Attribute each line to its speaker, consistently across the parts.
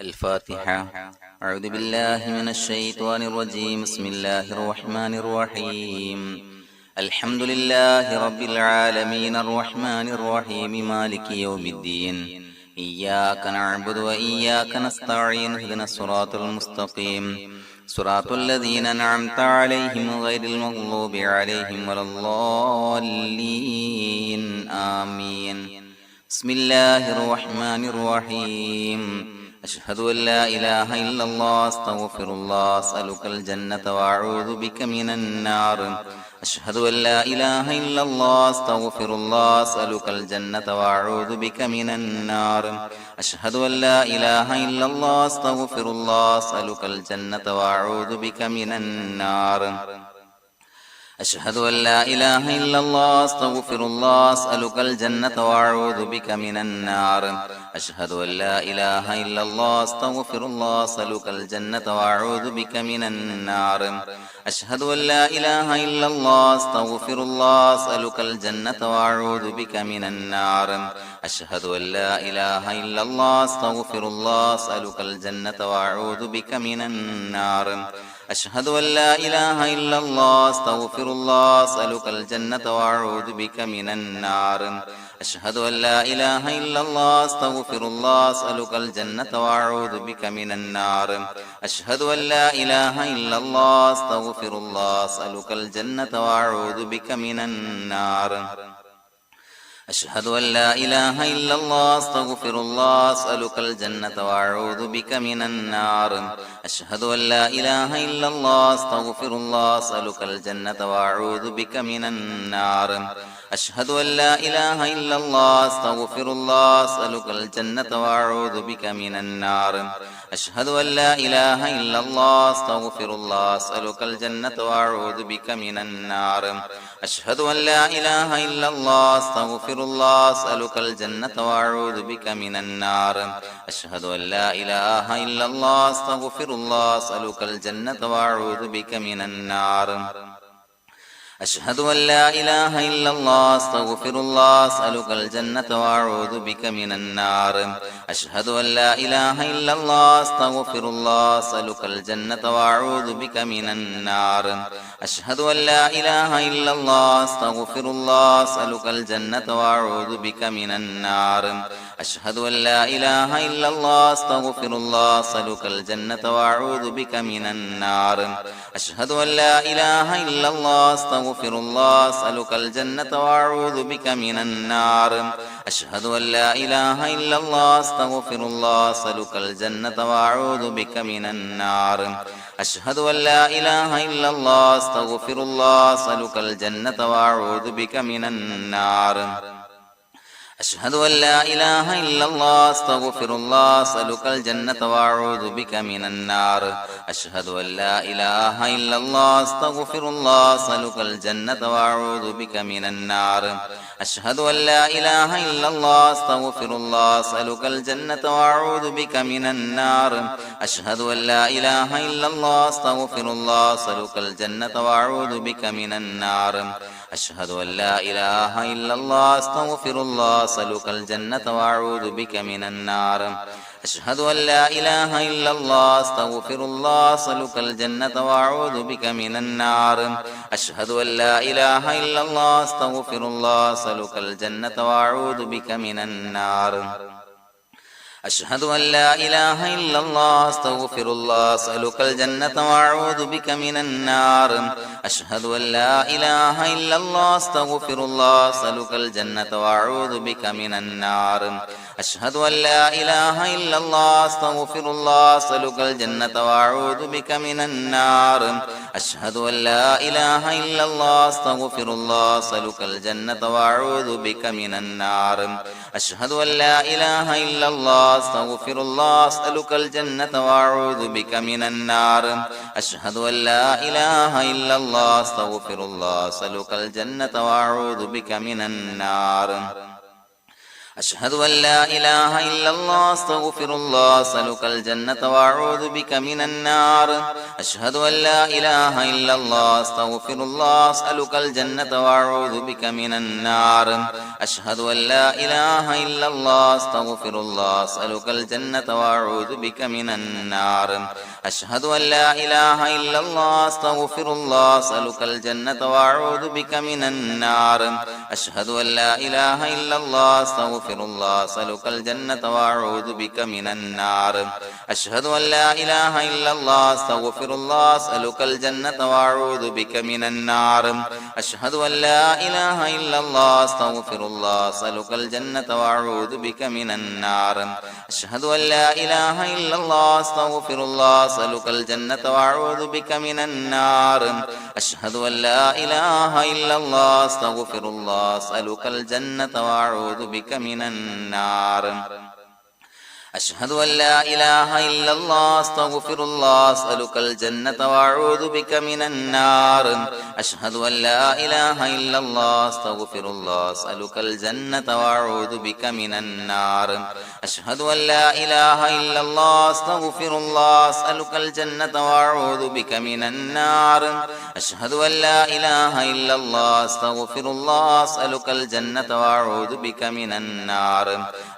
Speaker 1: الفاتحة. أعوذ بالله من الشيطان الرجيم. بسم الله الرحمن الرحيم. الحمد لله رب العالمين الرحمن الرحيم مالك يوم الدين. إياك نعبد وإياك نستعين. اهدنا الصراط المستقيم صراط الذين أنعمت عليهم غير المغضوب عليهم ولا الضالين. آمين. بسم الله الرحمن الرحيم. أشهد أن لا إله إلا الله أستغفر الله أسألك الجنة وأعوذ بك من النار. أشهد أن لا إله إلا الله أستغفر الله أسألك الجنة وأعوذ بك من النار. أشهد أن لا إله إلا الله أستغفر الله أسألك الجنة وأعوذ بك من النار. أشهد أن لا إله إلا الله أستغفر الله أسألك الجنة وأعوذ بك من النار. أشهد أن لا إله إلا الله أستغفر الله أسألك الجنة وأعوذ بك من النار. أشهد أن لا إله إلا الله أستغفر الله أسألك الجنة وأعوذ بك من النار. أشهد أن لا إله إلا الله أستغفر الله أسألك الجنة وأعوذ بك من النار. أشهد أن لا إله إلا الله أستغفر الله أسألك الجنة وأعوذ بك من النار. أشهد أن لا إله إلا الله أستغفر الله أسألك الجنة وأعوذ بك من النار. أشهد أن لا إله إلا الله أستغفر الله أسألك الجنة وأعوذ بك من النار. أشهد أن لا إله إلا الله أستغفر الله أسألك الجنة وأعوذ بك من النار. أشهد أن لا إله إلا الله أستغفر الله أسألك الجنة وأعوذ بك من النار. أشهد أن لا إله إلا الله أستغفر الله أسألك الجنة وأعوذ بك من النار. أشهد أن لا إله إلا الله أستغفر الله أسألك الجنة وأعوذ بك من النار. أشهد أن لا إله إلا الله أستغفر الله أسألك الجنة وأعوذ بك من النار. أشهد أن لا إله إلا الله أستغفر الله أسألك الجنة وأعوذ بك من النار. أشهد أن لا إله إلا الله أستغفر الله أسألك الجنة وأعوذ بك من النار. أشهد أن لا إله إلا الله أستغفر الله أسألك الجنة وأعوذ بك من النار. أشهد أن لا إله إلا الله أستغفر الله أسألك الجنة وأعوذ بك من النار. أشهد أن لا إله إلا الله أستغفر الله أسألك الجنة وأعوذ بك من النار. أشهد أن لا إله إلا الله أستغفر الله أسألك الجنة وأعوذ بك من النار. أشهد أن لا إله إلا الله أستغفر الله أسألك الجنة وأعوذ بك من النار. أشهد أن لا إله إلا الله أستغفر الله أسألك الجنة وأعوذ بك من النار. أشهد أن لا إله إلا الله أستغفر الله أسألك الجنة وأعوذ بك من النار. أشهد أن لا إله إلا الله أستغفر الله أسألك الجنة وأعوذ بك من النار. أشهد أن لا إله إلا الله أستغفر الله أسألك الجنة وأعوذ بك من النار. أشهد أن لا إله إلا الله أستغفر الله أسألك الجنة وأعوذ بك من النار. أشهد أن لا إله إلا الله أستغفر الله أسألك الجنة وأعوذ بك من النار. أشهد أن لا إله إلا الله أستغفر الله أسألك الجنة وأعوذ بك من النار. أشهد أن لا إله إلا الله أستغفر الله أسألك الجنة وأعوذ بك من النار. أشهد أن لا إله إلا الله أستغفر الله أسألك الجنة وأعوذ بك من النار. أشهد أن لا إله إلا الله أستغفر الله أسألك الجنة وأعوذ بك من النار. أشهد أن لا إله إلا الله أستغفر الله أسألك الجنة وأعوذ بك من النار. أشهد أن لا إله إلا الله أستغفر الله أسألك الجنة وأعوذ بك من النار. أشهد أن لا إله إلا الله أستغفر الله أسألك الجنة وأعوذ بك من النار. أشهد أن لا إله إلا الله أستغفر الله أسألك الجنة وأعوذ بك من النار. أشهد أن لا إله إلا الله أستغفر الله أسألك الجنة وأعوذ بك من النار أشهد أن لا إله إلا الله أستغفر الله أسألك الجنة وأعوذ بك من النار أشهد أن لا إله إلا الله أستغفر الله أسألك الجنة وأعوذ بك من النار أشهد أن لا إله إلا الله أستغفر الله أسألك الجنة وأعوذ بك من النار أشهد أن لا إله إلا الله أستغفر الله أسألك الجنة وأعوذ بك من النار أشهد أن لا إله إلا الله أستغفر الله أسألك الجنة وأعوذ بك من النار أشهد أن لا إله إلا الله أستغفر الله أسألك الجنة وأعوذ بك من النار أشهد أن لا إله إلا الله أستغفر الله أسألك الجنة وأعوذ بك من النار أشهد أن لا إله إلا الله أستغفر الله أسألك الجنة وأعوذ بك من النار أشهد أن لا إله إلا الله أستغفر الله أسألك الجنة وأعوذ بك من النار أشهد أن لا إله إلا الله أستغفر الله أسألك الجنة وأعوذ بك من النار أشهد أن لا إله إلا الله أستغفر الله أسألك الجنة وأعوذ بك من النار أشهد أن لا إله إلا الله أستغفر الله أسألك الجنة وأعوذ بك من النار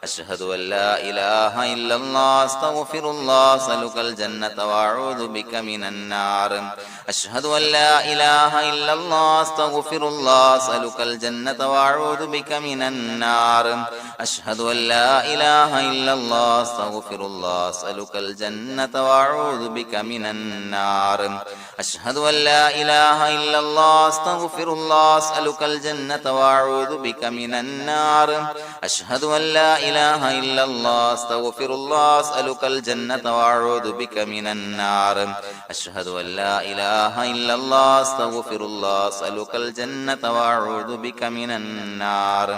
Speaker 1: أشهد أن لا إله إلا الله أستغفر الله أسألك الجنة وأعوذ بك من النار أشهد أن لا إله إلا الله أستغفر الله أسألك الجنة وأعوذ بك من النار أشهد أن لا إله إلا الله أستغفر الله أسألك الجنة وأعوذ بك من النار أشهد أن لا إله إلا الله أستغفر الله أسألك الجنة وأعوذ بك من النار أشهد أن لا إله إلا الله أستغفر الله أسألك الجنة وأعوذ بك من النار أشهد أن لا إله إلا الله أستغفر الله أسألك الجنة وأعوذ بك من النار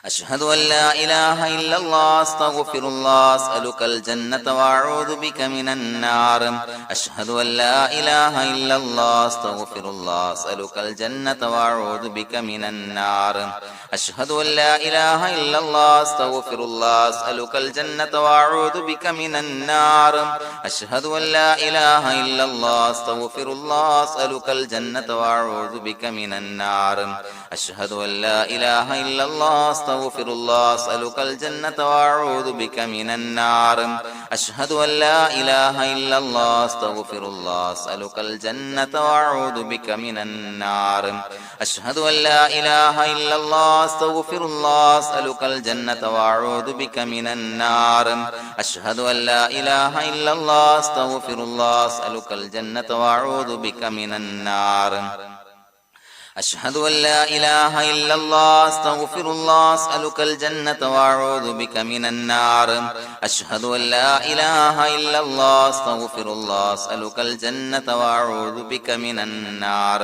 Speaker 1: أشهد أن لا إله إلا الله أستغفر الله أسألك الجنة وأعوذ بك من النار أشهد أن لا إله إلا الله أستغفر الله أسألك الجنة وأعوذ بك من النار أشهد أن لا إله إلا الله أستغفر الله أسألك الجنة وأعوذ بك من النار أشهد أن لا إله إلا الله أستغفر الله أسألك الجنة وأعوذ بك من النار أشهد أن لا إله إلا الله أستغفر الله أسألك الجنة وأعوذ بك من النار أشهد أن لا إله إلا الله أستغفر الله أسألك الجنة وأعوذ بك من النار أشهد أن لا إله إلا الله أستغفر الله أسألك الجنة وأعوذ بك من النار أشهد أن لا إله إلا الله أستغفر الله أسألك الجنة وأعوذ بك من النار أشهد أن لا إله إلا الله أستغفر الله أسألك الجنة وأعوذ بك من النار أشهد أن لا إله إلا الله أستغفر الله أسألك الجنة وأعوذ بك من النار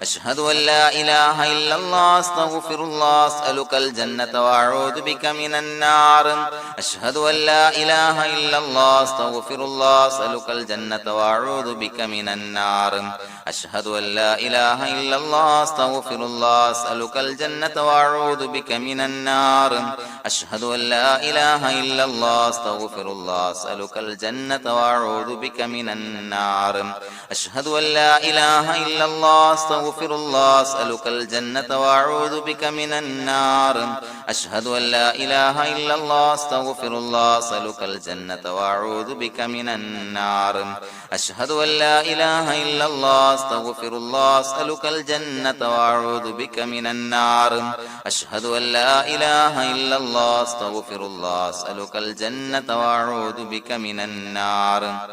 Speaker 1: أشهد أن لا إله إلا الله أستغفر الله أسألك الجنة وأعوذ بك من النار أشهد أن لا إله إلا الله أستغفر الله أسألك الجنة وأعوذ بك من النار أشهد أن لا إله إلا الله أستغفر الله أسألك الجنة وأعوذ بك من النار أشهد أن لا إله إلا الله أستغفر الله أسألك الجنة وأعوذ بك من النار أشهد أن لا إله إلا الله أستغفر الله أسألك الجنة وأعوذ بك من النار أشهد أن لا إله إلا الله أستغفر الله أسألك الجنة وأعوذ بك من النار أشهد أن لا إله إلا الله أستغفر الله أسألك الجنة وأعوذ بك من النار أشهد أن لا إله إلا الله أستغفر الله أسألك الجنة وأعوذ بك من النار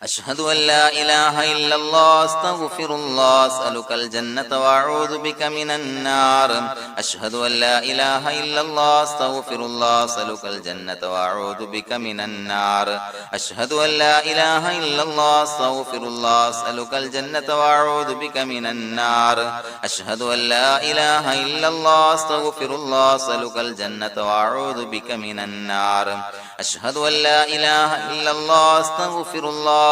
Speaker 1: أشهد أن لا إله إلا الله أستغفر الله أسألك الجنة وأعوذ بك من النار أشهد أن لا إله إلا الله أستغفر الله أسألك الجنة وأعوذ بك من النار أشهد أن لا إله إلا الله أستغفر الله أسألك الجنة وأعوذ بك من النار أشهد أن لا إله إلا الله أستغفر الله أسألك الجنة وأعوذ بك من النار أشهد أن لا إله إلا الله أستغفر الله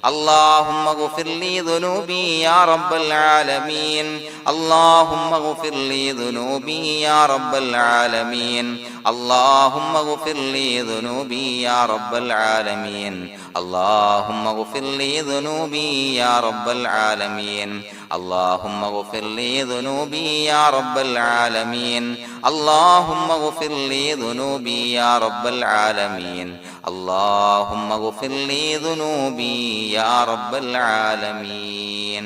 Speaker 1: اللهم اغفر لي ذنوبي يا رب العالمين اللهم اغفر لي ذنوبي يا رب العالمين اللهم اغفر لي ذنوبي يا رب العالمين اللهم اغفر لي ذنوبي يا رب العالمين اللهم اغفر لي ذنوبي يا رب العالمين اللهم اغفر لي ذنوبي يا رب العالمين اللهم اغفر لي ذنوبي يا رب العالمين.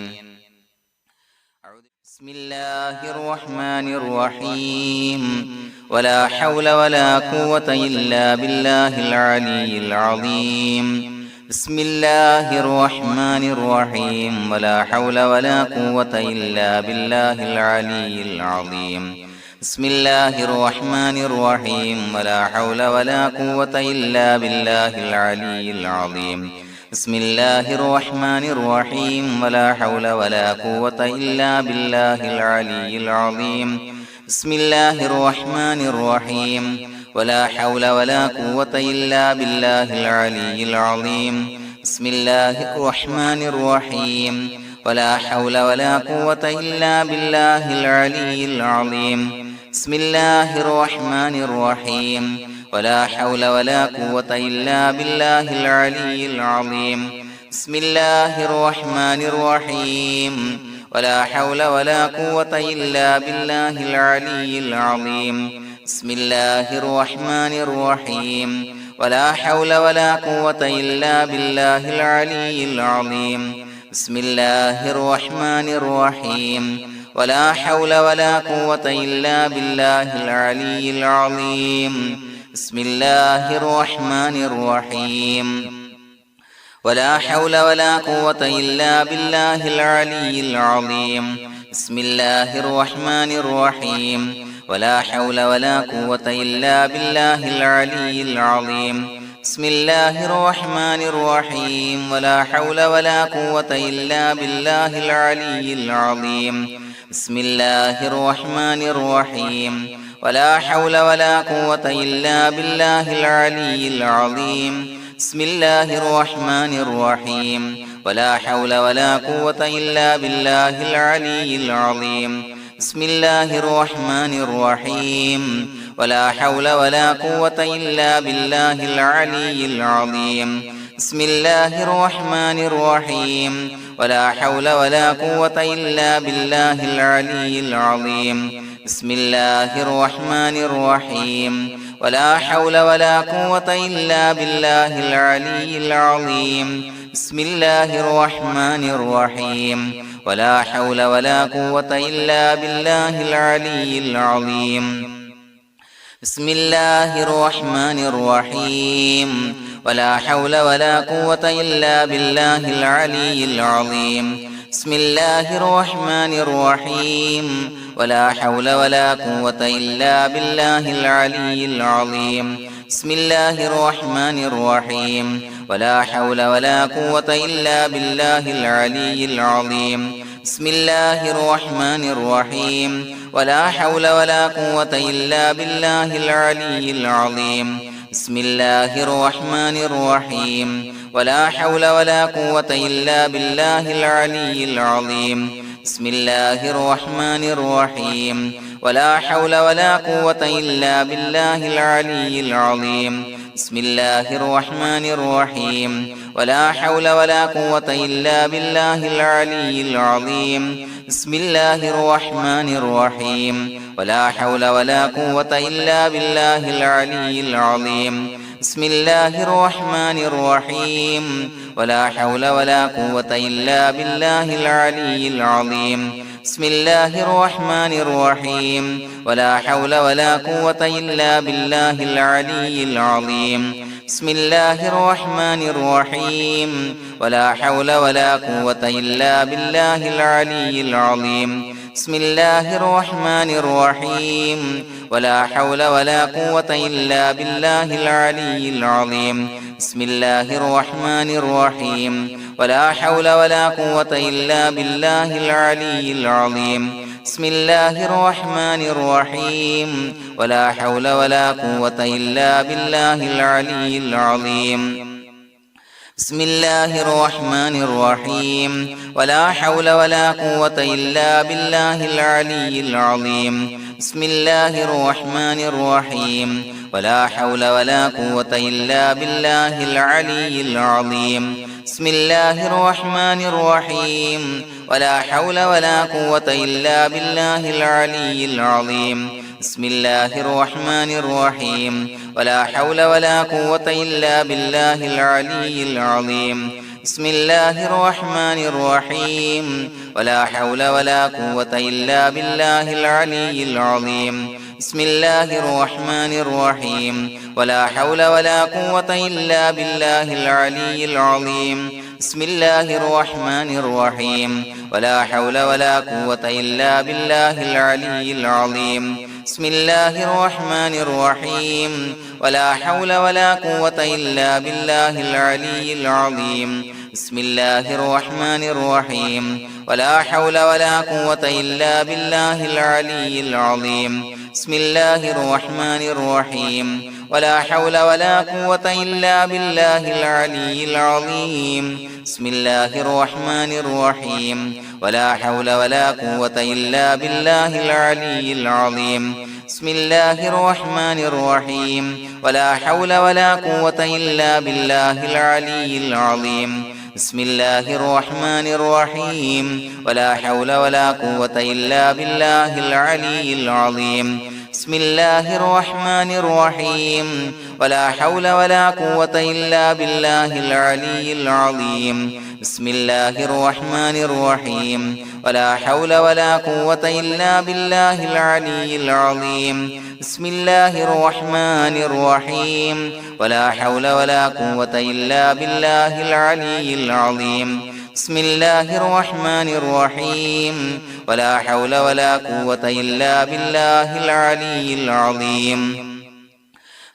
Speaker 1: بسم الله الرحمن الرحيم ولا حول ولا قوة إلا بالله العلي العظيم. بسم الله الرحمن الرحيم ولا حول ولا قوة إلا بالله العلي العظيم. بسم الله الرحمن الرحيم ولا حول ولا قوة إلا بالله العلي العظيم. بسم الله الرحمن الرحيم ولا حول ولا قوة إلا بالله العلي العظيم. بسم الله الرحمن الرحيم ولا حول ولا قوة إلا بالله العلي العظيم. بسم الله الرحمن الرحيم ولا حول ولا قوة إلا بالله العلي العظيم. بسم الله الرحمن الرحيم ولا حول ولا قوة إلا بالله العلي العظيم. بسم الله الرحمن الرحيم ولا حول ولا قوة إلا بالله العلي العظيم. بسم الله الرحمن الرحيم ولا حول ولا قوة إلا بالله العلي العظيم. بسم الله الرحمن الرحيم ولا حول ولا قوة إلا بالله العلي العظيم. بسم الله الرحمن الرحيم ولا حول ولا قوة إلا بالله العلي العظيم. بسم الله الرحمن الرحيم ولا حول ولا قوة إلا بالله العلي العظيم. بسم الله الرحمن الرحيم ولا حول ولا قوة إلا بالله العلي العظيم. بسم الله الرحمن الرحيم ولا حول ولا قوة إلا بالله العلي العظيم. بسم الله الرحمن الرحيم ولا حول ولا قوة إلا بالله العلي العظيم. بسم الله الرحمن الرحيم ولا حول ولا قوة إلا بالله العلي العظيم. بسم الله الرحمن الرحيم ولا حول ولا قوة إلا بالله العلي العظيم. بسم الله الرحمن الرحيم ولا حول ولا قوة إلا بالله العلي العظيم. بسم الله الرحمن الرحيم ولا حول ولا قوة إلا بالله العلي العظيم. بسم الله الرحمن الرحيم ولا حول ولا قوة إلا بالله العلي العظيم. بسم الله الرحمن الرحيم ولا حول ولا قوة إلا بالله العلي العظيم. بسم الله الرحمن الرحيم ولا حول ولا قوة إلا بالله العلي العظيم. بسم الله الرحمن الرحيم ولا حول ولا قوة إلا بالله العلي العظيم. بسم الله الرحمن الرحيم ولا حول ولا قوة إلا بالله العلي العظيم. بسم الله الرحمن الرحيم ولا حول ولا قوة إلا بالله العلي العظيم. بسم الله الرحمن الرحيم ولا حول ولا قوة إلا بالله العلي العظيم. بسم الله الرحمن الرحيم ولا حول ولا قوة إلا بالله العلي العظيم. بسم الله الرحمن الرحيم ولا حول ولا قوة إلا بالله العلي العظيم. بسم الله الرحمن الرحيم ولا حول ولا قوة إلا بالله العلي العظيم. بسم الله الرحمن الرحيم ولا حول ولا قوة إلا بالله العلي العظيم. بسم الله الرحمن الرحيم ولا حول ولا قوة إلا بالله العلي العظيم. بسم الله الرحمن الرحيم ولا حول ولا قوة إلا بالله العلي العظيم. بسم الله الرحمن الرحيم ولا حول ولا قوة إلا بالله العلي العظيم. بسم الله الرحمن الرحيم ولا حول ولا قوة إلا بالله العلي العظيم بسم الله الرحمن الرحيم ولا حول ولا قوة إلا بالله العلي العظيم بسم الله الرحمن الرحيم ولا حول ولا قوة إلا بالله العلي العظيم بسم الله الرحمن الرحيم ولا حول ولا قوة إلا بالله العلي العظيم بسم الله الرحمن الرحيم ولا حول ولا قوة إلا بالله العلي العظيم بسم الله الرحمن الرحيم ولا حول ولا قوة إلا بالله العلي العظيم بسم الله الرحمن الرحيم ولا حول ولا قوة إلا بالله العلي العظيم بسم الله الرحمن الرحيم ولا حول ولا قوة إلا بالله العلي العظيم بسم الله الرحمن الرحيم ولا حول ولا قوة إلا بالله العلي العظيم بسم الله الرحمن الرحيم ولا حول ولا قوة إلا بالله العلي العظيم بسم الله الرحمن الرحيم ولا حول ولا قوة إلا بالله العلي العظيم بسم الله الرحمن الرحيم ولا حول ولا قوة إلا بالله العلي العظيم بسم الله الرحمن الرحيم ولا حول ولا قوة إلا بالله العلي العظيم بسم الله الرحمن الرحيم ولا حول ولا قوة إلا بالله العلي العظيم بسم الله الرحمن الرحيم ولا حول ولا قوة إلا بالله العلي العظيم بسم الله الرحمن الرحيم ولا حول ولا قوة إلا بالله العلي العظيم بسم الله الرحمن الرحيم ولا حول ولا قوة إلا بالله العلي العظيم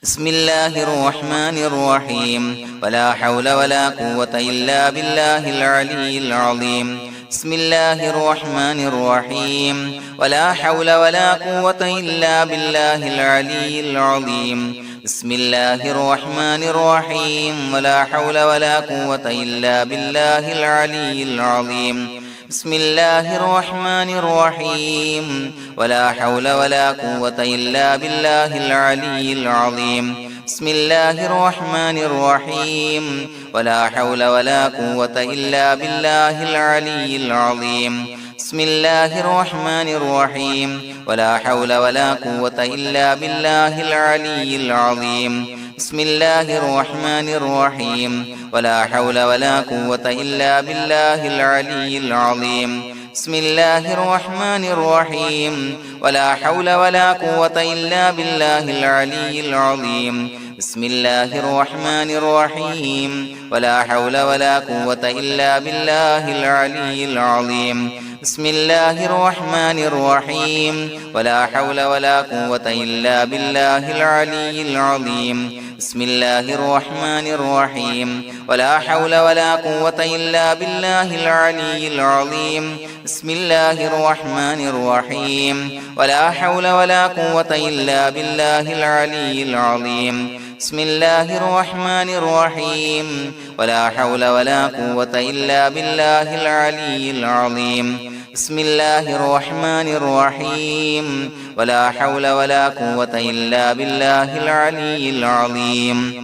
Speaker 1: بسم الله الرحمن الرحيم ولا حول ولا قوة إلا بالله العلي العظيم بسم الله الرحمن الرحيم ولا حول ولا قوة إلا بالله العلي العظيم بسم الله الرحمن الرحيم ولا حول ولا قوة إلا بالله العلي العظيم بسم الله الرحمن الرحيم ولا حول ولا قوة إلا بالله العلي العظيم بسم الله الرحمن الرحيم ولا حول ولا قوة إلا بالله العلي العظيم بسم الله الرحمن الرحيم ولا حول ولا قوة إلا بالله العلي العظيم بسم الله الرحمن الرحيم ولا حول ولا قوة إلا بالله العلي العظيم بسم الله الرحمن الرحيم ولا حول ولا قوة إلا بالله العلي العظيم بسم الله الرحمن الرحيم ولا حول ولا قوة إلا بالله العلي العظيم بسم الله الرحمن الرحيم ولا حول ولا قوة إلا بالله العلي العظيم بسم الله الرحمن الرحيم ولا حول ولا قوة إلا بالله العلي العظيم بسم الله الرحمن الرحيم ولا حول ولا قوة إلا بالله العلي العظيم بسم الله الرحمن الرحيم ولا حول ولا قوة إلا بالله العلي العظيم بسم الله الرحمن الرحيم ولا حول ولا قوة إلا بالله العلي العظيم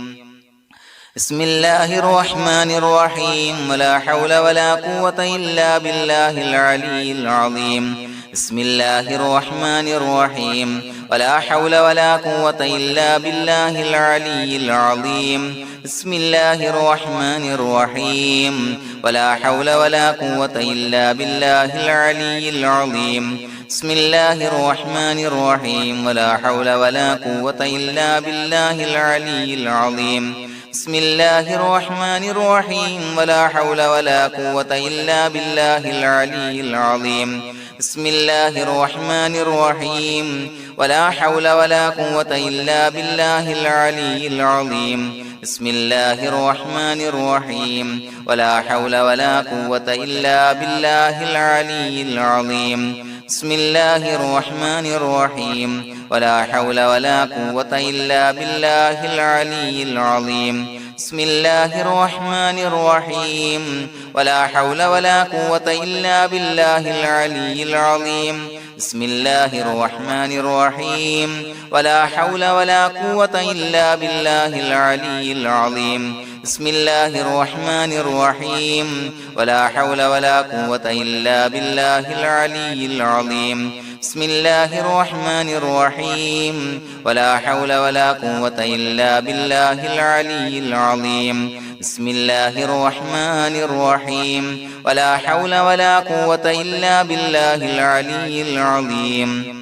Speaker 1: بسم الله الرحمن الرحيم ولا حول ولا قوة إلا بالله العلي العظيم بسم الله الرحمن الرحيم ولا حول ولا قوة إلا بالله العلي العظيم بسم الله الرحمن الرحيم ولا حول ولا قوة إلا بالله العلي العظيم بسم الله الرحمن الرحيم ولا حول ولا قوة إلا بالله العلي العظيم بسم الله الرحمن الرحيم ولا حول ولا قوة إلا بالله العلي العظيم بسم الله الرحمن الرحيم ولا حول ولا قوة إلا بالله العلي العظيم بسم الله الرحمن الرحيم ولا حول ولا قوة إلا بالله العلي العظيم بسم الله الرحمن الرحيم ولا حول ولا قوة إلا بالله العلي العظيم بسم الله الرحمن الرحيم ولا حول ولا قوة إلا بالله العلي العظيم بسم الله الرحمن الرحيم ولا حول ولا قوة إلا بالله العلي العظيم بسم الله الرحمن الرحيم ولا حول ولا قوة إلا بالله العلي العظيم بسم الله الرحمن الرحيم ولا حول ولا قوة إلا بالله العلي العظيم بسم الله الرحمن الرحيم ولا حول ولا قوة إلا بالله العلي العظيم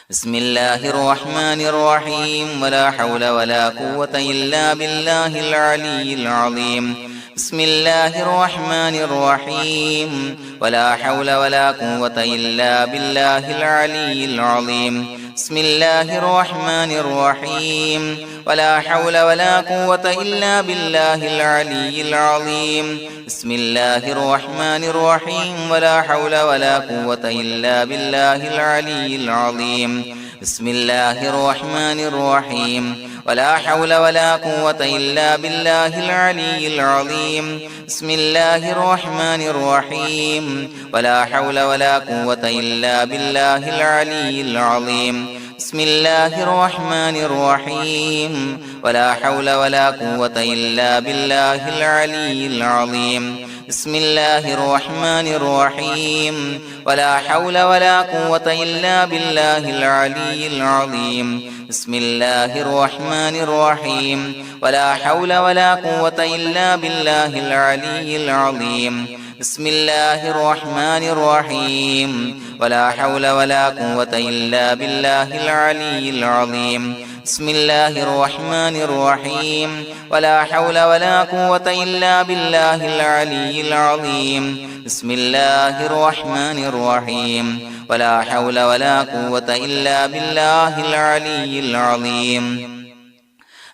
Speaker 1: بسم الله الرحمن الرحيم ولا حول ولا قوة إلا بالله العلي العظيم بسم الله الرحمن الرحيم ولا حول ولا قوة إلا بالله العلي العظيم بسم الله الرحمن الرحيم ولا حول ولا قوة إلا بالله العلي العظيم بسم الله الرحمن الرحيم ولا حول ولا قوة إلا بالله العلي العظيم بسم الله الرحمن الرحيم ولا حول ولا قوة إلا بالله العلي العظيم بسم الله الرحمن الرحيم ولا حول ولا قوة إلا بالله العلي العظيم بسم الله الرحمن الرحيم ولا حول ولا قوة إلا بالله العلي العظيم بسم الله الرحمن الرحيم ولا حول ولا قوة إلا بالله العلي العظيم بسم الله الرحمن الرحيم ولا حول ولا قوة إلا بالله العلي العظيم بسم الله الرحمن الرحيم ولا حول ولا قوة إلا بالله العلي العظيم بسم الله الرحمن الرحيم ولا حول ولا قوة إلا بالله العلي العظيم بسم الله الرحمن الرحيم ولا حول ولا قوة إلا بالله العلي العظيم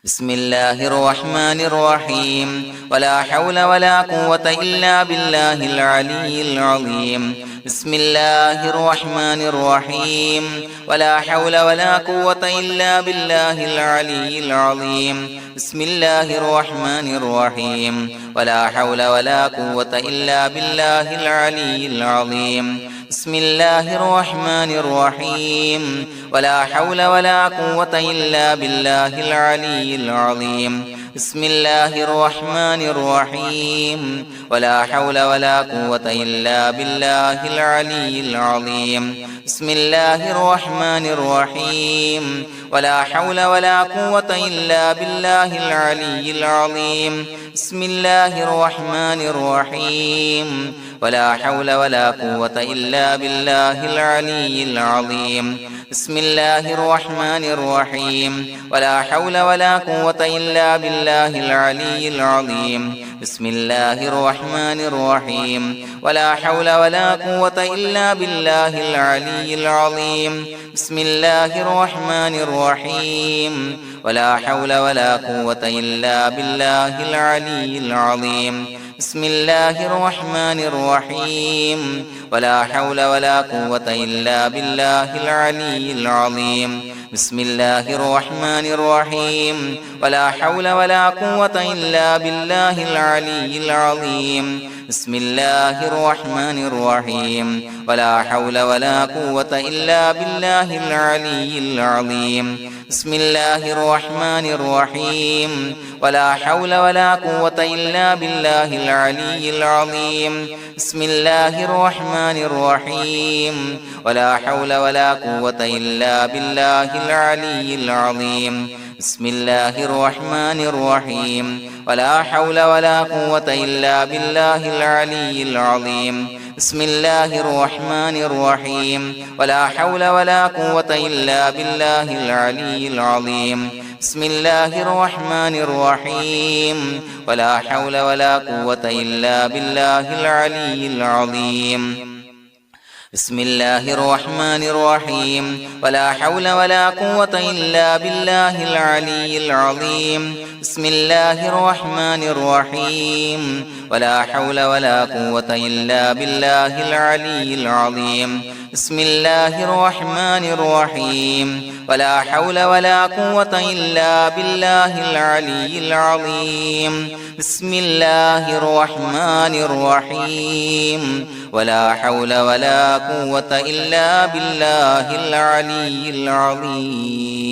Speaker 1: بسم الله الرحمن الرحيم ولا حول ولا قوة إلا بالله العلي العظيم بسم الله الرحمن الرحيم ولا حول ولا قوة إلا بالله العلي العظيم بسم الله الرحمن الرحيم ولا حول ولا قوة إلا بالله العلي العظيم بسم الله الرحمن الرحيم ولا حول ولا قوة إلا بالله العلي العظيم بسم الله الرحمن الرحيم ولا حول ولا قوة إلا بالله العلي العظيم بسم الله الرحمن الرحيم ولا حول ولا قوة إلا بالله العلي العظيم بسم الله الرحمن الرحيم ولا حول ولا قوة إلا بالله العلي العظيم بسم الله الرحمن الرحيم ولا حول ولا قوة إلا بالله العلي العظيم بسم الله الرحمن الرحيم ولا حول ولا قوة إلا بالله العلي العظيم بسم الله الرحمن الرحيم ولا حول ولا قوة إلا بالله العلي العظيم بسم الله الرحمن الرحيم ولا حول ولا قوة إلا بالله العلي العظيم بسم الله الرحمن الرحيم ولا حول ولا قوة إلا بالله العلي العظيم بسم الله الرحمن الرحيم ولا حول ولا قوة إلا بالله العلي العظيم بسم الله الرحمن الرحيم ولا حول ولا قوة إلا بالله العلي العظيم بسم الله الرحمن الرحيم ولا حول ولا قوة إلا بالله العلي العظيم بسم الله الرحمن الرحيم ولا حول ولا قوة إلا بالله العلي العظيم بسم الله الرحمن الرحيم ولا حول ولا قوة إلا بالله العلي العظيم بسم الله الرحمن الرحيم ولا حول ولا قوة إلا بالله العلي العظيم بسم الله الرحمن الرحيم ولا حول ولا قوة إلا بالله العلي العظيم بسم الله الرحمن الرحيم ولا حول ولا قوة إلا بالله العلي العظيم بسم الله الرحمن الرحيم ولا حول ولا قوة إلا بالله العلي العظيم بسم الله الرحمن الرحيم ولا حول ولا قوة إلا بالله العلي العظيم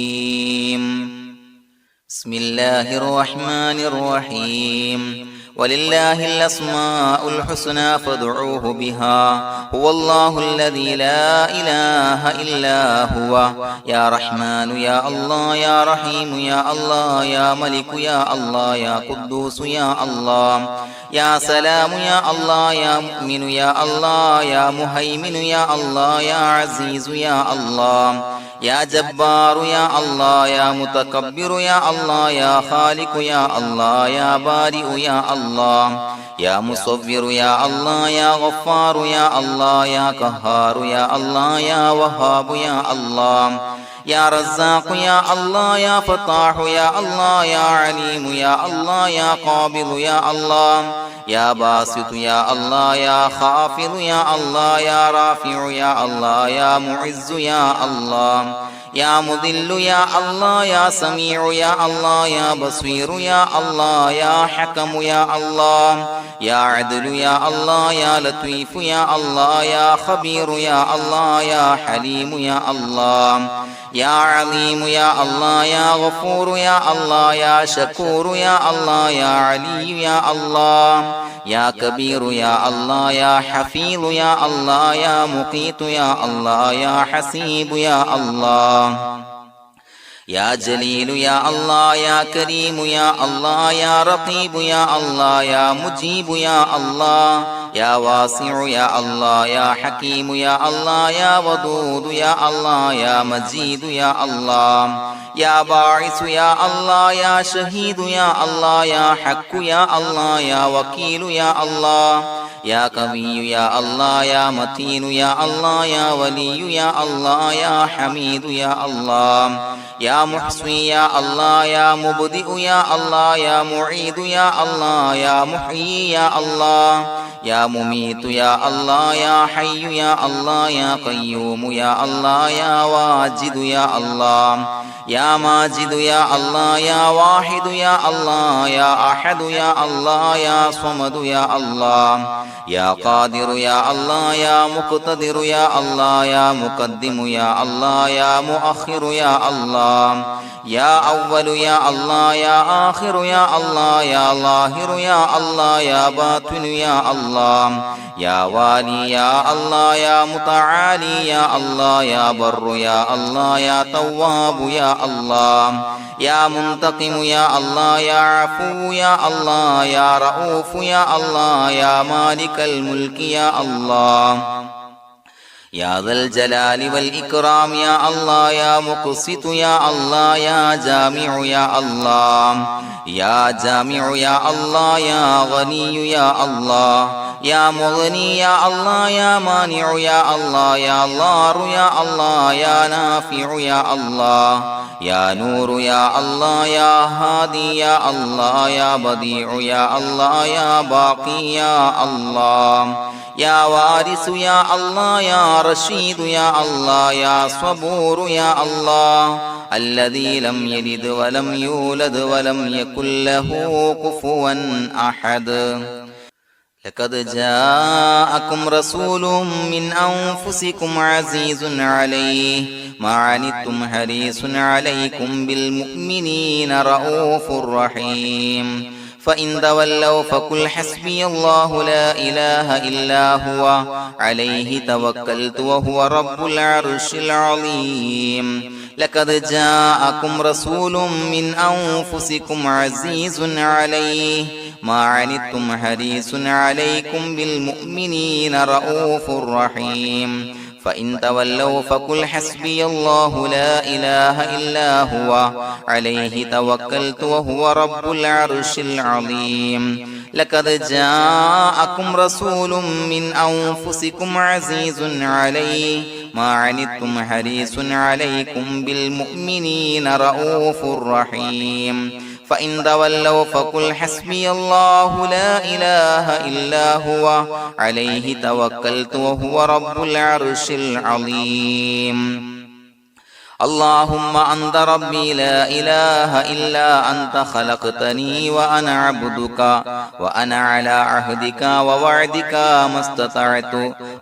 Speaker 1: بسم الله الرحمن الرحيم ولله الأسماء الحسنى فادعوه بها هو الله الذي لا إله إلا هو يا رحمن يا الله يا رحيم يا الله يا ملك يا الله يا قدوس يا الله يا سلام يا الله يا مؤمن يا الله يا مهيمن يا الله يا عزيز يا الله يا جبار يا الله يا متكبر يا الله يا خالق يا الله يا بارئ يا الله يا مصور يا الله يا غفار يا الله يا قهار يا الله يا وهاب يا الله يا رزاق يا الله يا فتاح يا الله يا عليم يا الله يا قابض يا الله يا باسط يا الله يا خافض يا الله يا رافع يا الله يا معز يا الله يا مذل يا الله يا سميع يا الله يا بصير يا الله يا حكم يا الله يا عدل يا الله يا لطيف يا الله يا خبير يا الله يا حليم يا الله يا عليم يا الله يا غفور يا الله يا شكور يا الله يا علي يا الله يا كبير يا الله يا حفيظ يا الله يا مقيت يا الله يا حسيب يا الله يا جليل يا الله يا كريم يا الله يا رقيب يا الله يا مجيب يا الله يا واسع يا الله يا حكيم يا الله يا ودود يا الله يا مجيد يا الله يا باعث يا الله يا شهيد يا الله يا حق يا الله يا وكيل يا الله يا قوي يا الله يا متين يا الله يا ولي يا الله يا حميد يا الله يا محصي يا الله يا مبدئ يا الله يا معيد يا الله يا محيي يا الله يا مميت يا الله يا حي يا الله يا قيوم يا الله يا واجد يا الله يا ماجد يا الله يا واحد يا الله يا أحد يا الله يا صمد يا الله يا قادر يا الله يا مقتدر يا الله يا مقدم يا الله يا مؤخر يا الله يا أول يا الله يا آخر يا الله يا ظاهر يا الله يا باطن يا الله يا والي يا الله يا متعالي يا الله يا بر يا الله يا تواب يا الله يا منتقم يا الله يا عفو يا الله يا رؤوف يا الله يا مالك الملك يا الله يا ذا الجلال والإكرام يا الله يا مقسط يا الله يا جامع يا الله يا جامع يا الله يا غني يا الله يا مغني يا الله يا مانع يا الله يا ضار يا الله يا نافع يا الله يا نور يا الله يا هادي يا الله يا بديع يا الله يا باقي يا الله يا وارث يا الله يا رشيد يا الله يا صبور يا الله الذي لم يلد ولم يولد ولم يكن له كفوا أحد لقد جاءكم رسول من أنفسكم عزيز عليه ما عنتم حريص عليكم بالمؤمنين رؤوف رحيم فإن تولوا فقل حسبي الله لا إله إلا هو عليه توكلت وهو رب العرش العظيم لقد جاءكم رسول من أنفسكم عزيز عليه ما عنتم حريص عليكم بالمؤمنين رؤوف رحيم فإن تولوا فقل حسبي الله لا إله إلا هو عليه توكلت وهو رب العرش العظيم لقد جاءكم رسول من أنفسكم عزيز عليه ما عنتم حريص عليكم بالمؤمنين رؤوف رحيم فإن تولوا فقل حسبي الله لا إله إلا هو عليه توكلت وهو رب العرش العظيم اللهم أنت ربي لا إله إلا أنت خلقتني وأنا عبدك وأنا على عهدك ووعدك ما استطعت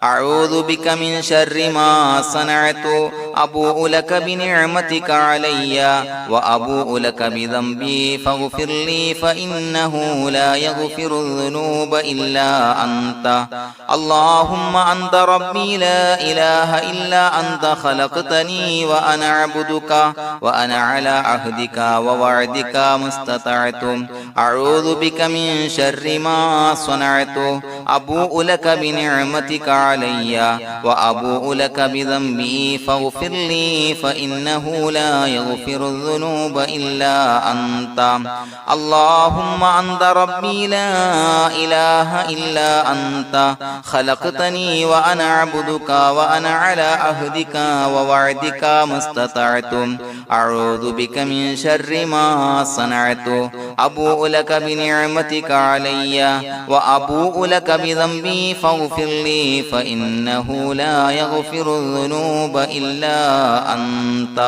Speaker 1: أعوذ بك من شر ما صنعت أبوء لك بنعمتك علي وأبوء لك بذنبي فاغفر لي فإنه لا يغفر الذنوب إلا أنت اللهم أنت ربي لا إله إلا أنت خلقتني وأنا عبدك وأنا على عهدك ووعدك ما استطعت أعوذ بك من شر ما صنعت أبوء لك بنعمتك علي وأبوء لك بذنبي فاغفر لي فإنه لا يغفر الذنوب إلا أنت اللهم أنت ربي لا إله إلا أنت خلقتني وأنا عبدك وأنا على عهدك ووعدك ما استطعت أعوذ بك من شر ما صنعت أبوء لك بنعمتك علي وأبوء لك بذنبي فاغفر لي فإنه لا يغفر الذنوب إلا أنت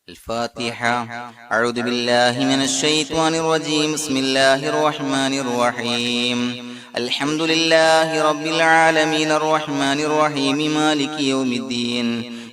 Speaker 1: الفاتحة أعوذ بالله من الشيطان الرجيم بسم الله الرحمن الرحيم الحمد لله رب العالمين الرحمن الرحيم مالك يوم الدين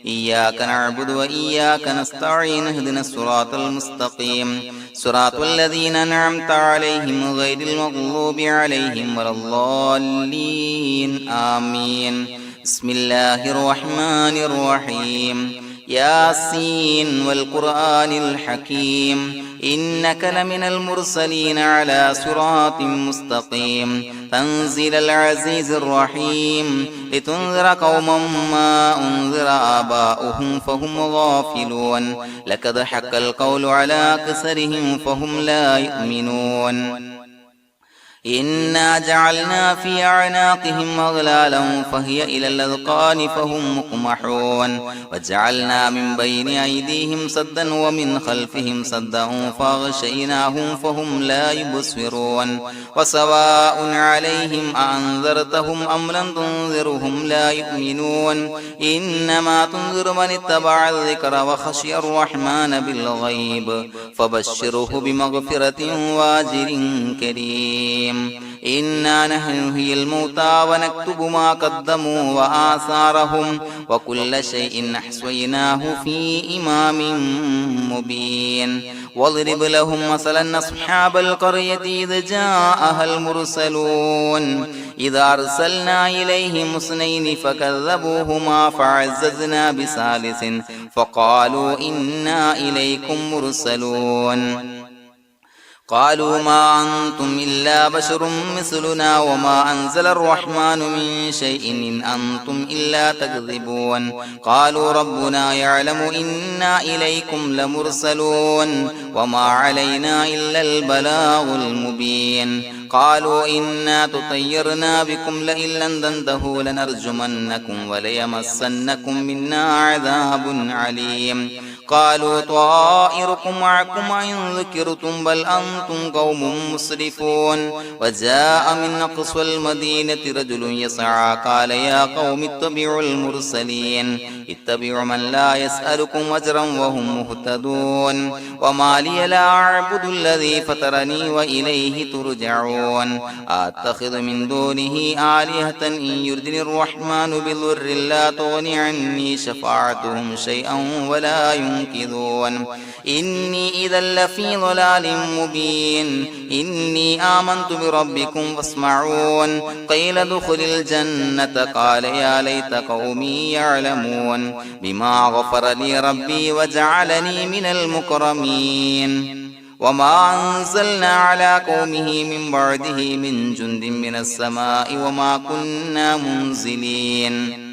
Speaker 1: إياك نعبد وإياك نستعين اهدنا الصراط المستقيم صراط الذين أنعمت عليهم غير المغضوب عليهم ولا الضالين آمين بسم الله الرحمن الرحيم ياسين والقرآن الحكيم إنك لمن المرسلين على صراط مستقيم تنزيل العزيز الرحيم لتنذر قوما ما أنذر آباؤهم فهم غافلون لقد حق القول على أكثرهم فهم لا يؤمنون إنا جعلنا في أعناقهم أغلالا فهي إلى الأذقان فهم مقمحون وجعلنا من بين أيديهم سدا ومن خلفهم سدا فأغشيناهم فهم لا يبصرون وسواء عليهم أأنذرتهم أم لم تنذرهم لا يؤمنون إنما تنذر من اتبع الذكر وخشي الرحمن بالغيب فبشره بمغفرة وأجر كريم إنا نحن نحيي الموتى ونكتب ما قدموا وآثارهم وكل شيء أحصيناه في إمام مبين واضرب لهم مثلا أصحاب القرية إذ جاءها المرسلون إذا أرسلنا إليهم اثنين فكذبوهما فعززنا بثالث فقالوا إنا إليكم مرسلون قالوا ما أنتم إلا بشر مثلنا وما أنزل الرحمن من شيء إن أنتم إلا تكذبون قالوا ربنا يعلم إنا إليكم لمرسلون وما علينا إلا البلاغ المبين قالوا إنا تطيرنا بكم لئن لم تنتهوا لنرجمنكم وليمسنكم منا عذاب عليم قالوا طائركم معكم إن ذكرتم بل أنتم قوم مسرفون وجاء من أقصى المدينة رجل يسعى قال يا قوم اتبعوا المرسلين اتبعوا من لا يسألكم أجرا وهم مهتدون وما لي لا أعبد الذي فطرني وإليه ترجعون أتخذ من دونه آلهة إن يردني الرحمن بضر لا تغني عني شفاعتهم شيئا ولا ينقذون إني إذا لفي ضلال مبين إني آمنت بربكم فاسمعون قيل ادخل الجنة قال يا ليت قومي يعلمون بما غفر لي ربي وجعلني من المكرمين وما أنزلنا على قومه من بعده من جند من السماء وما كنا منزلين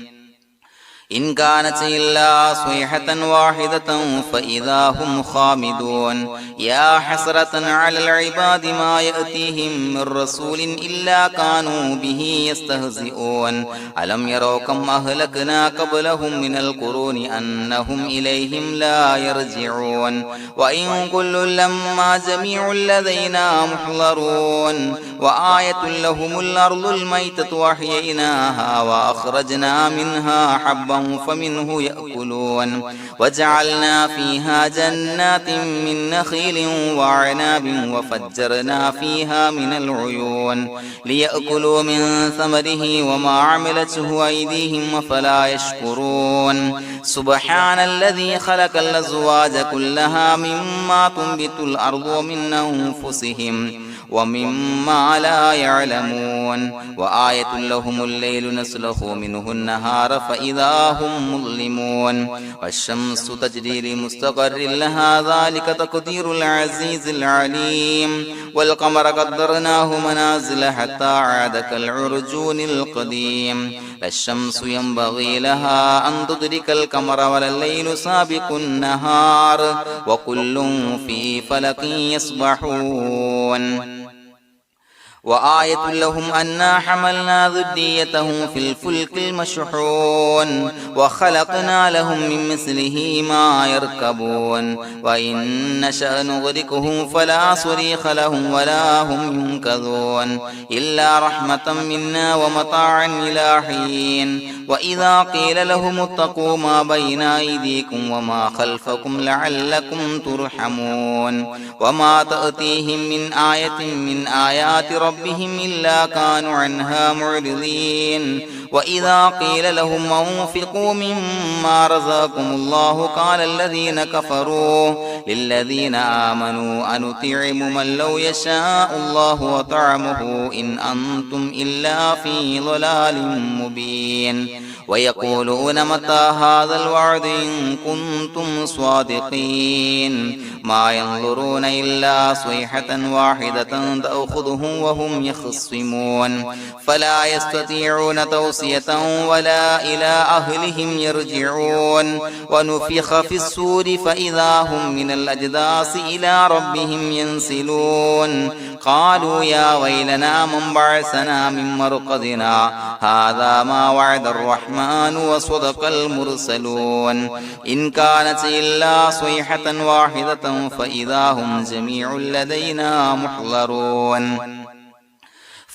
Speaker 1: إن كانت إلا صيحة واحدة فإذا هم خامدون يا حسرة على العباد ما يأتيهم من رسول إلا كانوا به يستهزئون ألم يروا كم أهلكنا قبلهم من القرون أنهم إليهم لا يرجعون وإن كل لما جميع لدينا محضرون وآية لهم الأرض الميتة وأحييناها وأخرجنا منها حبا فمنه يأكلون وجعلنا فيها جنات من نخيل وعناب وفجرنا فيها من العيون ليأكلوا من ثمره وما عملته أيديهم فلا يشكرون سبحان الذي خلق الأزواج كلها مما تنبت الأرض ومن أنفسهم ومما لا يعلمون وآية لهم الليل نسلخ منه النهار فإذا هم مظلمون والشمس تجري لمستقر لها ذلك تقدير العزيز العليم والقمر قدرناه منازل حتى عاد كالعرجون القديم لا الشمس ينبغي لها أن تدرك القمر ولا الليل سابق النهار وكل في فلك يسبحون وآية لهم أنا حملنا ذريتهم في الفلك المشحون وخلقنا لهم من مثله ما يركبون وإن نشأ نغرقهم فلا صريخ لهم ولا هم ينقذون إلا رحمة منا ومتاعا إلى حين وإذا قيل لهم اتقوا ما بين أيديكم وما خلفكم لعلكم ترحمون وما تأتيهم من آية من آيات ربهم إلا كانوا عنها معرضين وإذا قيل لهم أنفقوا مما رزقكم الله قال الذين كفروا للذين آمنوا أنطعم من لو يشاء الله وطعمه إن أنتم إلا في ضلال مبين ويقولون متى هذا الوعد إن كنتم صادقين ما ينظرون إلا صيحة واحدة تأخذهم وهم يخصمون فلا يستطيعون توصية ولا إلى أهلهم يرجعون ونفخ في السور فإذا هم من الأجداث إلى ربهم ينسلون قالوا يا ويلنا من بعثنا من مرقدنا هذا ما وعد الرحمن وصدق المرسلون إن كانت إلا صيحة واحدة فإذا هم جميع لدينا محضرون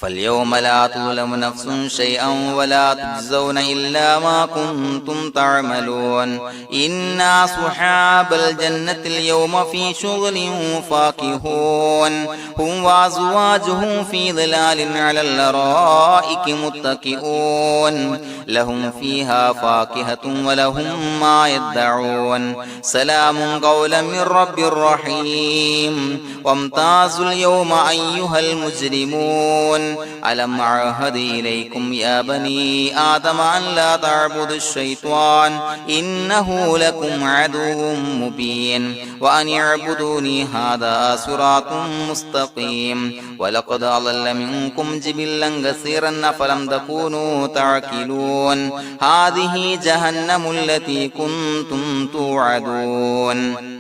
Speaker 1: فاليوم لا تظلم نفس شيئا ولا تجزون إلا ما كنتم تعملون إنا أصحاب الجنة اليوم في شغل فاكهون هم وأزواجهم في ظلال على الأرائك متكئون لهم فيها فاكهة ولهم ما يدعون سلام قولا من رب رحيم وامتازوا اليوم أيها المجرمون ألم أعهد إليكم يا بني آدم أن لا تعبدوا الشيطان إنه لكم عدو مبين وأن اعبدوني هذا صراط مستقيم ولقد أضل منكم جبلا كثيرا فلم تكونوا تعقلون هذه جهنم التي كنتم توعدون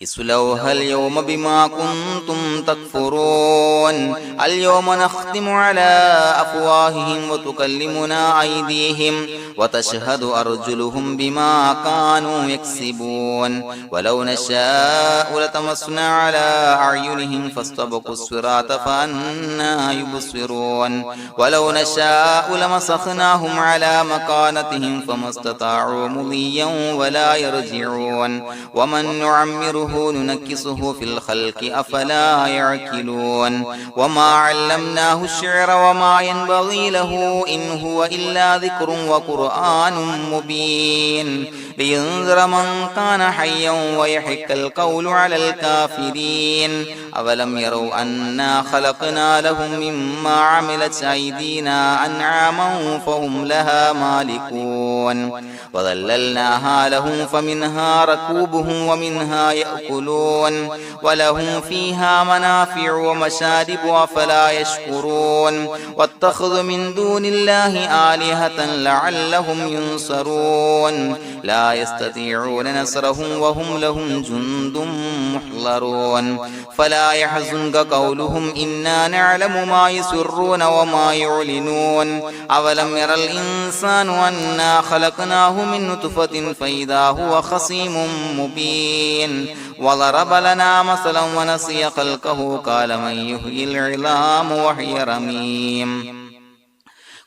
Speaker 1: اصلوها اليوم بما كنتم تكفرون اليوم نختم على أفواههم وتكلمنا أيديهم وتشهد أرجلهم بما كانوا يكسبون ولو نشاء لطمسنا على أعينهم فاستبقوا الصراط فأنى يبصرون ولو نشاء لمسخناهم على مكانتهم فما استطاعوا مضيا ولا يرجعون ومن نعمره ننكسه في الخلق أفلا يعقلون وما علمناه الشعر وما ينبغي له إن هو إلا ذكر وقرآن مبين لينذر من كان حيا ويحق القول على الكافرين أولم يروا أنا خلقنا لهم مما عملت أيدينا أنعاما فهم لها مالكون وظللناها لهم فمنها ركوبهم ومنها يأكلون يأكلون ولهم فيها منافع ومشارب أفلا يشكرون واتخذوا من دون الله آلهة لعلهم ينصرون لا يستطيعون نصرهم وهم لهم جند محضرون فلا يحزنك قولهم إنا نعلم ما يسرون وما يعلنون أولم ير الإنسان أنا خلقناه من نطفة فإذا هو خصيم مبين وضرب لنا مثلا ونسي خلقه قال من يحيي العظام وهي رميم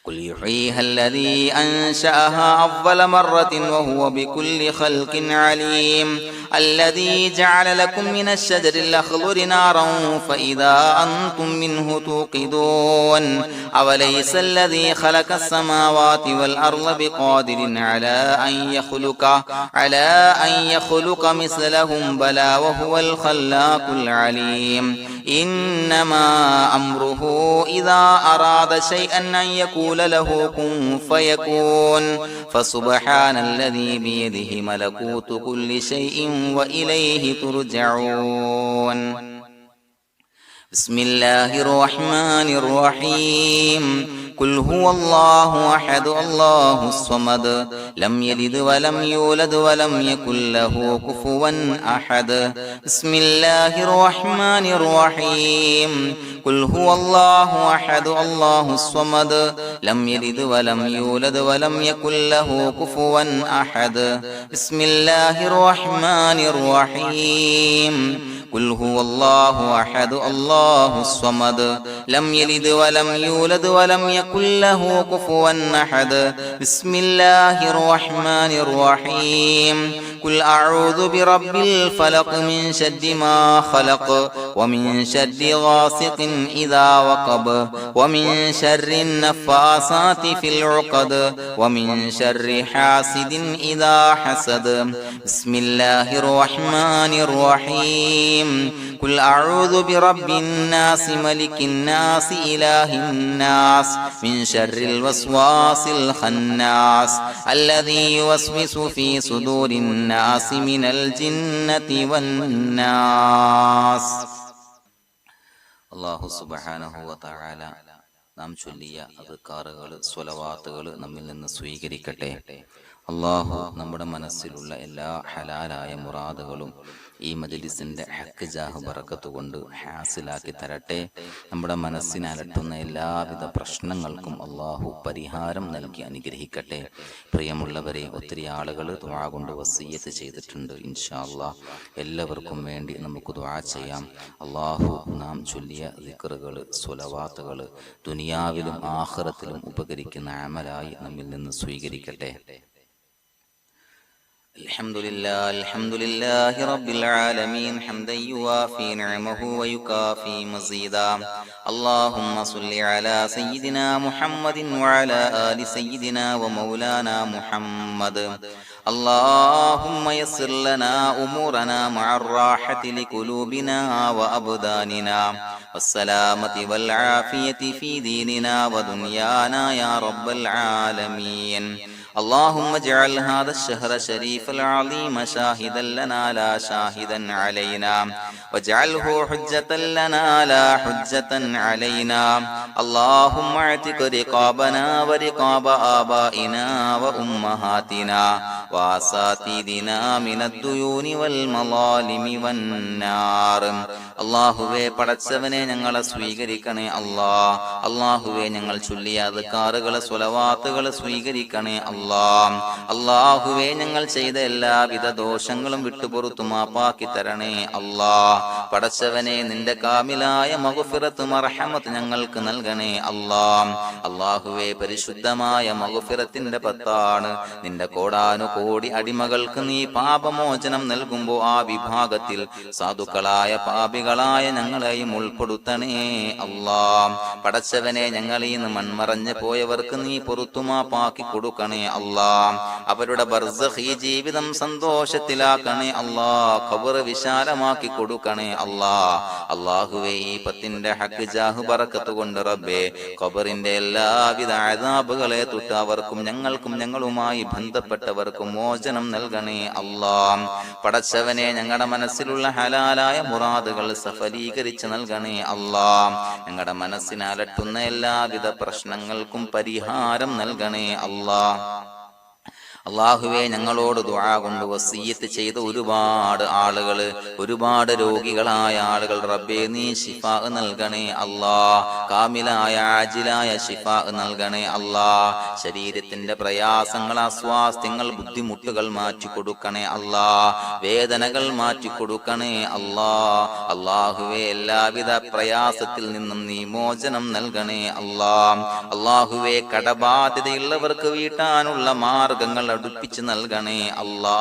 Speaker 1: قل يحييها الذي أنشأها أول مرة وهو بكل خلق عليم الذي جعل لكم من الشجر الأخضر نارا فإذا أنتم منه توقدون أوليس الذي خلق السماوات والأرض بقادر على أن يخلق مثلهم بلى وهو الخلاق العليم إنما أمره إذا أراد شيئا أن يقول له كن فيكون فسبحان الذي بيده ملكوت كل شيء وإليه ترجعون بسم الله الرحمن الرحيم قل هو الله أحد الله الصمد لم يلد ولم يولد ولم يكن له كفوا أحد بسم الله الرحمن الرحيم قل هو الله أحد الله الصمد لم يلد ولم يولد ولم يكن له كفوا أحد بسم الله الرحمن الرحيم قل هو الله أحد الله الصمد لم يلد ولم يولد ولم يكن له كفوا أحد بسم الله الرحمن الرحيم قل أعوذ برب الفلق من شر ما خلق ومن شر غاسق إذا وقب ومن شر النفاثات في العقد ومن شر حاسد إذا حسد بسم الله الرحمن الرحيم قل أعوذ برب الناس ملك الناس إله الناس من شر الوسواس الخناس الذي يوسوس في صدور الناس من الجنة والناس الله سبحانه وتعالى നാം ചൊല്ലിയ അദ്കാറുകൾ സ്വലവാത്തുകൾ നമ്മിൽ നിന്ന് സ്വീകരിക്കട്ടെ. അള്ളാഹു നമ്മുടെ മനസ്സിലുള്ള എല്ലാ ഹലാലായ മുറാദുകളും ഈ മജ്ലിസിന്റെ ഹക്ക് ജാഹ് ബറക്കത്ത് കൊണ്ട് ഹാസിലാക്കി തരട്ടെ. നമ്മുടെ മനസ്സിനെ അലട്ടുന്ന എല്ലാവിധ പ്രശ്നങ്ങൾക്കും അള്ളാഹു പരിഹാരം നൽകി അനുഗ്രഹിക്കട്ടെ. പ്രിയമുള്ളവരെ, ഒത്തിരി ആളുകൾ ദുആ കൊണ്ട് വസിയ്യത്ത് ചെയ്തിട്ടുണ്ട്. ഇൻഷാ അല്ലാഹ് എല്ലാവർക്കും വേണ്ടി നമുക്ക് ദുആ ചെയ്യാം. അള്ളാഹു നാം ചൊല്ലിയ ദിക്റുകൾ സ്വലവാത്തുകൾ ദുനിയാവിലും ആഖിറത്തിലും ഉപകരിക്കുന്ന അമലായി നമ്മിൽ നിന്ന് സ്വീകരിക്കട്ടെ. الحمد لله رب العالمين حمدا يوافي نعمه ويكافي مزيدا اللهم صل على سيدنا محمد وعلى آل سيدنا ومولانا محمد اللهم يسر لنا أمورنا مع الراحة لقلوبنا وأبداننا والسلامة والعافية في ديننا ودنيانا يا رب العالمين اللهم اجعل هذا الشهر الشريف العظيم شاهدا لنا لا شاهدا علينا واجعله حجة لنا لا حجة علينا اللهم اعتق رقابنا ورقاب آبائنا وأمهاتنا وأساتذتنا من الديون والمظالم والنار അള്ളാഹുവേ, പടച്ചവനെ ഞങ്ങളെ സ്വീകരിക്കണേ. അള്ളാഹുവേ, ഞങ്ങൾ ചൊല്ലിയ അദ്കാറുകളെ സ്വലവാത്തുകളെ സ്വീകരിക്കണേ. അള്ളാഹുവേ, ഞങ്ങൾ ചെയ്ത എല്ലാവിധ ദോഷങ്ങളും വിട്ടുപുറത്തു മാപ്പാക്കി തരണേ. പടച്ചവനെ, നിന്റെ കാമിലായ മഗ്ഫിറത്ത് മർഹമത്ത് ഞങ്ങൾക്ക് നൽകണേ. അള്ളാഹുവേ, പരിശുദ്ധമായ മഗ്ഫിറത്തിന്റെ പത്താണ്. നിന്റെ കോടാനുകോടി അടിമകൾക്ക് നീ പാപമോചനം നൽകുമ്പോൾ ആ വിഭാഗത്തിൽ സാധുക്കളായ പാപി പാപികളായ ഞങ്ങളെയും ഉൾപ്പെടുത്തണേ അല്ലാ. പടച്ചവനെ, ഞങ്ങളിൽ നിന്ന് മൺമറഞ്ഞു പോയവർക്ക് നീ പൊറുത്തുമാപ്പാക്കി കൊടുക്കണേ അല്ലാ. അവരുടെ ബർസഖി ജീവിതം സന്തോഷത്തിലാക്കണേ അല്ലാ. ഖബർ വിശാലമാക്കി കൊടുക്കണേ അല്ലാ. അല്ലാഹുവേ, ഈ പത്തിന്റെ ഹഖ് ജാഹ് ബറക്കത്ത് കൊണ്ട് റബ്ബേ, ഖബറിന്റെ എല്ലാവിധ അദാബുകളെ തൊട്ട് അവർക്കും ഞങ്ങൾക്കും ഞങ്ങളുമായി ബന്ധപ്പെട്ടവർക്കും മോചനം നൽകണേ അല്ലാ. പടച്ചവനെ, ഞങ്ങളുടെ മനസ്സിലുള്ള ഹലാലായ മുറാദുകൾ സഫലീകരിച്ച് നൽകണേ അല്ലാ. ഞങ്ങളുടെ മനസ്സിനെ അലട്ടുന്ന എല്ലാവിധ പ്രശ്നങ്ങൾക്കും പരിഹാരം നൽകണേ അല്ലാ. അള്ളാഹുവേ, ഞങ്ങളോട് ദുആ കൊണ്ട് വസിയ്യത്ത് ചെയ്ത ഒരുപാട് രോഗികളായ ആളുകൾ റബ്ബേ നീ ശിഫാ നൽകണേ അല്ലാ. കാമിലായ ആജിലായ ശിഫാ നൽകണേ അല്ലാ. ശരീരത്തിന്റെ പ്രയാസങ്ങൾ, അസ്വാസ്ഥ്യങ്ങൾ, ബുദ്ധിമുട്ടുകൾ മാറ്റി കൊടുക്കണേ അല്ലാ. വേദനകൾ മാറ്റി കൊടുക്കണേ അല്ലാ. അള്ളാഹുവേ, എല്ലാവിധ പ്രയാസത്തിൽ നിന്നും നീ മോചനം നൽകണേ അല്ലാ. അള്ളാഹുവേ, കടബാധ്യതയുള്ളവർക്ക് വീട്ടാനുള്ള മാർഗങ്ങൾ അടുപ്പിച്ച് നൽകണേ അല്ലാ.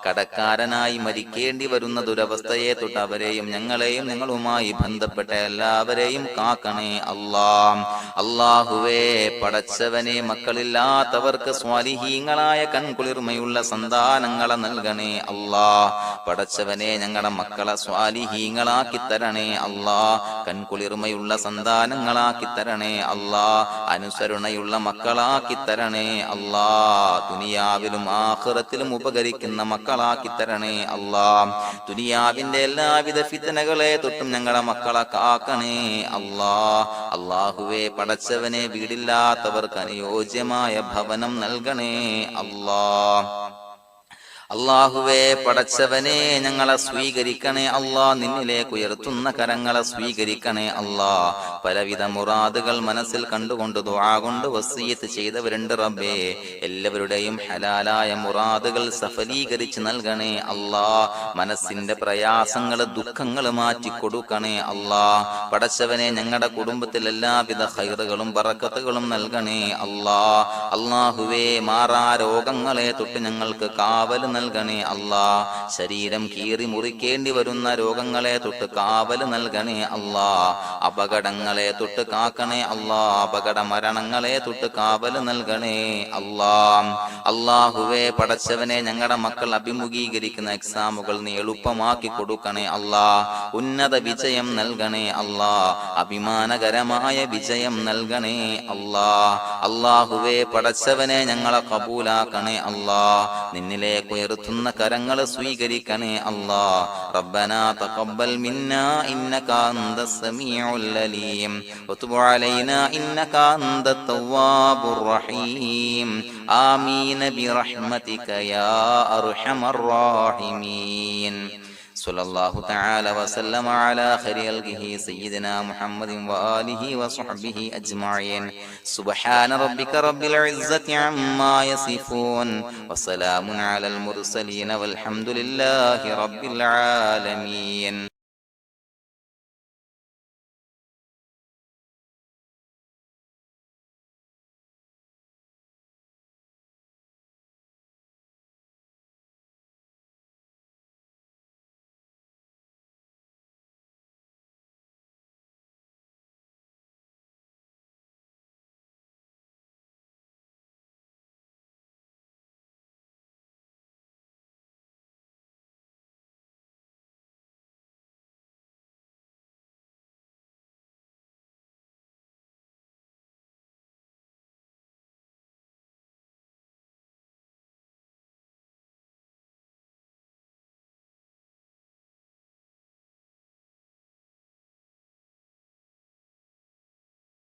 Speaker 1: കടക്കാരനായി മരിക്കേണ്ടി വരുന്ന ദുരവസ്ഥയെ തൊട്ട് അവരെയും ഞങ്ങളെയും ഞങ്ങളുമായി ബന്ധപ്പെട്ട എല്ലാവരെയും കാക്കണേ അല്ലാ. അല്ലാഹുവേ, പടച്ചവനെ, മക്കളില്ലാത്തവർക്ക് സ്വാലിഹീങ്ങളായ കൺകുളിർമയുള്ള സന്താനങ്ങളെ നൽകണേ അല്ലാ. പടച്ചവനെ, ഞങ്ങളുടെ മക്കളെ സ്വാലിഹീങ്ങളാക്കി തരണേ അല്ലാ. കൺകുളിർമയുള്ള സന്താനങ്ങളാക്കി തരണേ അല്ലാ. അനുസരണയുള്ള മക്കളാക്കി തരണേ അല്ലാ. ദുനിയാവിലും ആഖിറത്തിലും ഉപകരിക്കുന്ന മക്കളാക്കി തരണേ അല്ലാ. ദുനിയാവിന്റെ എല്ലാവിധ ഫിത്നകളെ തൊട്ടും ഞങ്ങളുടെ മക്കളെ കാക്കണേ അല്ലാ. അല്ലാഹുവേ, പടച്ചവനെ, വീടില്ലാത്തവർക്ക് അനുയോജ്യമായ ഭവനം നൽകണേ അല്ലാ. അല്ലാഹുവേ, പടച്ചവനെ, ഞങ്ങളെ സ്വീകരിക്കണേ അല്ലാ. നിന്നിലേക്ക് ഉയർത്തുന്ന കരങ്ങളെ സ്വീകരിക്കണേ അല്ലാ. പലവിധ മുറാദുകൾ മനസ്സിൽ കണ്ടുകൊണ്ട് ദുആ കൊണ്ട് വസിയ്യത്ത് ചെയ്തവരുണ്ട് റബ്ബേ. എല്ലാവരുടെയും ഹലാലായ മുറാദുകൾ സഫലീകരിച്ച് നൽകണേ അല്ലാ. മനസ്സിന്റെ പ്രയാസങ്ങൾ, ദുഃഖങ്ങൾ മാറ്റി കൊടുക്കണേ അല്ലാ. പടച്ചവനെ, ഞങ്ങളുടെ കുടുംബത്തിൽ എല്ലാവിധ ഖൈറുകളും ബറക്കത്തുകളും നൽകണേ അല്ലാ. അല്ലാഹുവേ, മാറാ രോഗങ്ങളെ തൊട്ട് ഞങ്ങൾക്ക് കാവൽ നൽകണേ അല്ലാ. ശരീരം കീറി മുറിക്കേണ്ടി വരുന്ന രോഗങ്ങളെ തൊട്ട് കാവൽ നൽകണേ അല്ലാ. അപകടങ്ങളെ തൊട്ട് കാക്കണേ അല്ലാ. അപകട മരണങ്ങളെ തൊട്ട് കാവൽ നൽകണേ അല്ലാ. അല്ലാഹുവേ, പടച്ചവനെ, ഞങ്ങളുടെ മക്കൾ അഭിമുഖീകരിക്കുന്ന എക്സാമുകൾ നീ എളുപ്പമാക്കി കൊടുക്കണേ അല്ലാ. ഉന്നത വിജയം നൽകണേ അല്ലാ. അഭിമാനകരമായ വിജയം നൽകണേ അല്ലാ. അല്ലാഹുവേ, പടച്ചവനെ, ഞങ്ങളെ കബൂലാക്കണേ അല്ലാ. നിന്നിലേക്ക് ഉയർത്തുന്ന കരങ്ങൾ സ്വീകരിക്കണേ അല്ലാ. റബ്ബനാ തഖബ്ബൽ മിന്നാ ഇന്നക അൻതസ് സമീഉൽ അലീം വതുബ് അലൈനാ ഇന്നക അൻതത് തവ്വാബുർ റഹീം. ആമീൻ ബിറഹ്മതിക യാ അർഹമർ റഹീമീൻ. സല്ലല്ലാഹു തആല വസല്ലമ അലാ ഖൈരി ഖൽഖിഹി സയ്യിദിനാ മുഹമ്മദിൻ വആലിഹി വസ്വഹ്ബിഹി അജ്മഈൻ. സുബ്ഹാന റബ്ബിക റബ്ബിൽ ഇസ്സതി അമ്മാ യസിഫൂൻ വസലാമുൻ അലൽ മുർസലീൻ വൽഹംദുലില്ലാഹി റബ്ബിൽ ആലമീൻ.